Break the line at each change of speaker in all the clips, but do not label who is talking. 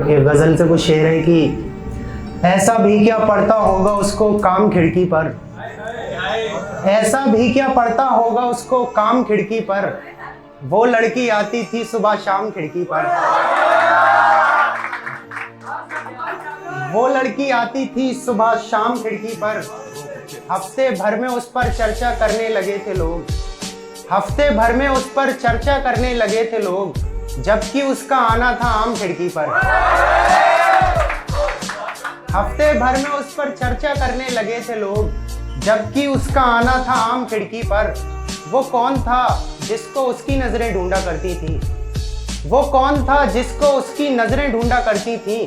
ये गजल से कुछ शेर है कि ऐसा भी क्या पड़ता होगा उसको काम खिड़की पर, ऐसा भी क्या पड़ता होगा उसको काम खिड़की पर, वो लड़की आती थी सुबह शाम खिड़की पर, वो लड़की आती थी सुबह शाम खिड़की पर, हफ्ते भर में उस पर चर्चा करने लगे थे लोग, हफ्ते भर में उस पर चर्चा करने लगे थे लोग, जबकि उसका आना था आम खिड़की पर। हफ्ते भर में उस पर चर्चा करने लगे थे लोग, जबकि उसका आना था आम खिड़की पर। वो कौन था जिसको उसकी नजरें ढूंढा करती थी, वो कौन था जिसको उसकी नजरें ढूंढा करती थी,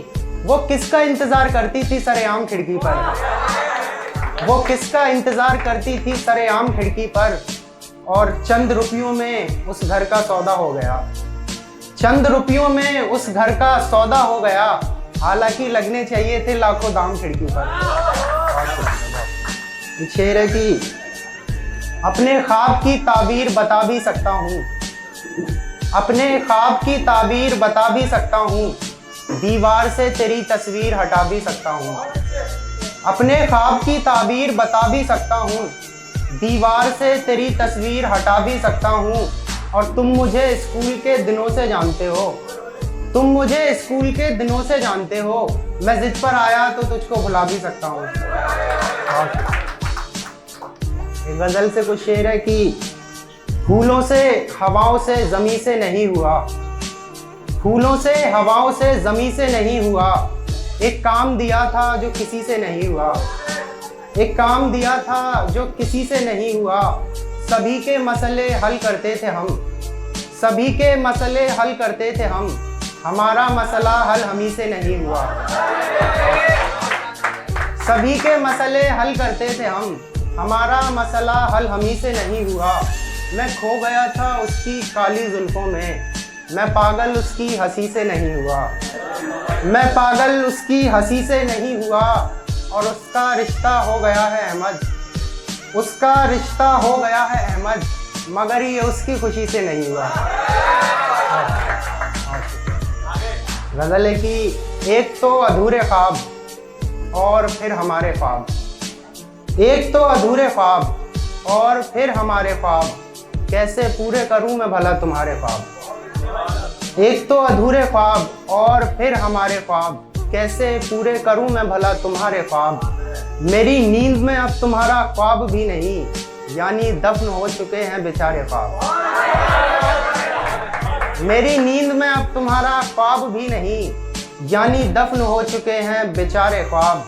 वो किसका इंतजार करती थी सरेआम खिड़की पर, वो किसका इंतजार करती थी सरेआम खिड़की पर। और चंद रुपयों में उस घर का सौदा हो गया, चंद रुपयों में उस घर का सौदा हो गया, हालांकि लगने चाहिए थे लाखों दाम खिड़की पर। शेर है कि अपने ख्वाब की ताबीर बता भी सकता हूँ, अपने ख्वाब की ताबीर बता भी सकता हूँ, दीवार से तेरी तस्वीर हटा भी सकता हूँ, अपने ख्वाब की ताबीर बता भी सकता हूँ, दीवार से तेरी तस्वीर हटा भी सकता हूँ। और तुम मुझे स्कूल के दिनों से जानते हो, तुम मुझे स्कूल के दिनों से जानते हो, मैं जिद पर आया तो तुझको भुला भी सकता हूँ। गजल से कुछ शेर है कि फूलों से हवाओं से ज़मीं से नहीं हुआ, फूलों से हवाओं से ज़मीं से नहीं हुआ, एक काम दिया था जो किसी से नहीं हुआ, एक काम दिया था जो किसी से नहीं हुआ, सभी के मसले हल करते थे हम, सभी के मसले हल करते थे हम, हमारा मसला हल हमी से नहीं हुआ, सभी के मसले हल करते थे हम, हमारा मसला हल हमी से नहीं हुआ। मैं खो गया था उसकी काली जुल्फों में, मैं पागल उसकी हंसी से नहीं हुआ, मैं पागल उसकी हंसी से नहीं हुआ। और उसका रिश्ता हो गया है अहमद, उसका रिश्ता हो गया है अहमद, मगर ये उसकी खुशी से नहीं हुआ। गजल है कि एक तो अधूरे ख्वाब और फिर हमारे ख्वाब, एक तो अधूरे ख्वाब और फिर हमारे ख्वाब, कैसे पूरे करूं मैं भला तुम्हारे ख्वाब, एक तो अधूरे ख्वाब और फिर हमारे ख्वाब, कैसे पूरे करूं मैं भला तुम्हारे ख्वाब। मेरी नींद में अब तुम्हारा ख्वाब भी नहीं, यानी दफन हो चुके हैं बेचारे ख्वाब, मेरी नींद में अब तुम्हारा ख्वाब भी नहीं, यानी दफन हो चुके हैं बेचारे ख्वाब,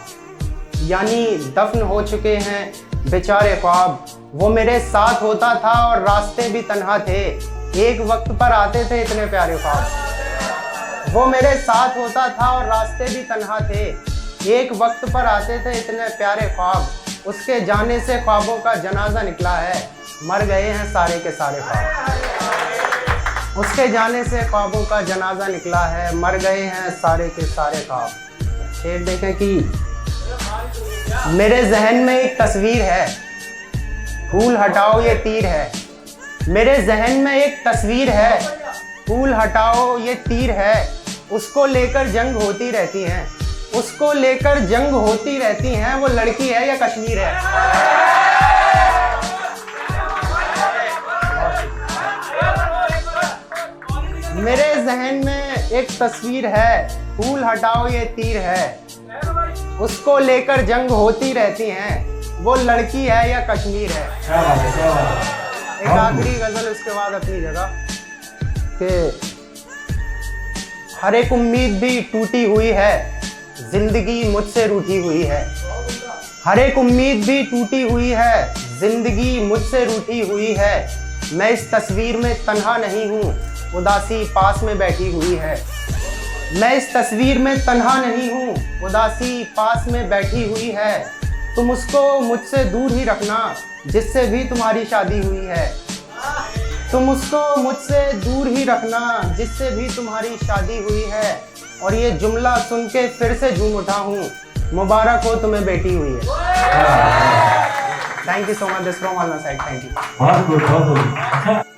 यानी दफन हो चुके हैं बेचारे ख्वाब। वो मेरे साथ होता था और रास्ते भी तन्हा थे, एक वक्त पर आते थे इतने प्यारे ख्वाब, वो मेरे साथ होता था और रास्ते भी तन्हा थे, एक वक्त पर आते थे इतने प्यारे ख्वाब। उसके जाने से ख्वाबों का जनाजा निकला है, मर गए हैं सारे के सारे ख्वाब, उसके जाने से ख्वाबों का जनाजा निकला है, मर गए हैं सारे के सारे ख्वाब। शेर देखें कि मेरे जहन में एक तस्वीर है, फूल हटाओ ये तीर है, मेरे जहन में एक तस्वीर है, फूल हटाओ ये तीर है, उसको लेकर जंग होती रहती हैं, उसको लेकर जंग होती रहती हैं, वो लड़की है या कश्मीर है। मेरे जहन में एक तस्वीर है, फूल हटाओ ये तीर है, उसको लेकर जंग होती रहती हैं, वो लड़की है या कश्मीर है। एक आखिरी गजल उसके बाद अपनी जगह कि हर एक उम्मीद भी टूटी हुई है, जिंदगी मुझसे रूठी हुई है, हर एक उम्मीद भी टूटी हुई है, जिंदगी मुझसे रूठी हुई है, मैं इस तस्वीर में तन्हा नहीं हूँ, उदासी पास में बैठी हुई है, मैं इस तस्वीर में तन्हा नहीं हूँ, उदासी पास में बैठी हुई है, तुम उसको मुझसे दूर ही रखना जिससे भी तुम्हारी शादी हुई है, तुम उसको मुझसे दूर ही रखना जिससे भी तुम्हारी शादी हुई है। और ये जुमला सुन के फिर से झूम उठा हूँ, मुबारक हो तुम्हें बेटी हुई है। Thank you so much, this from all my side, thank you.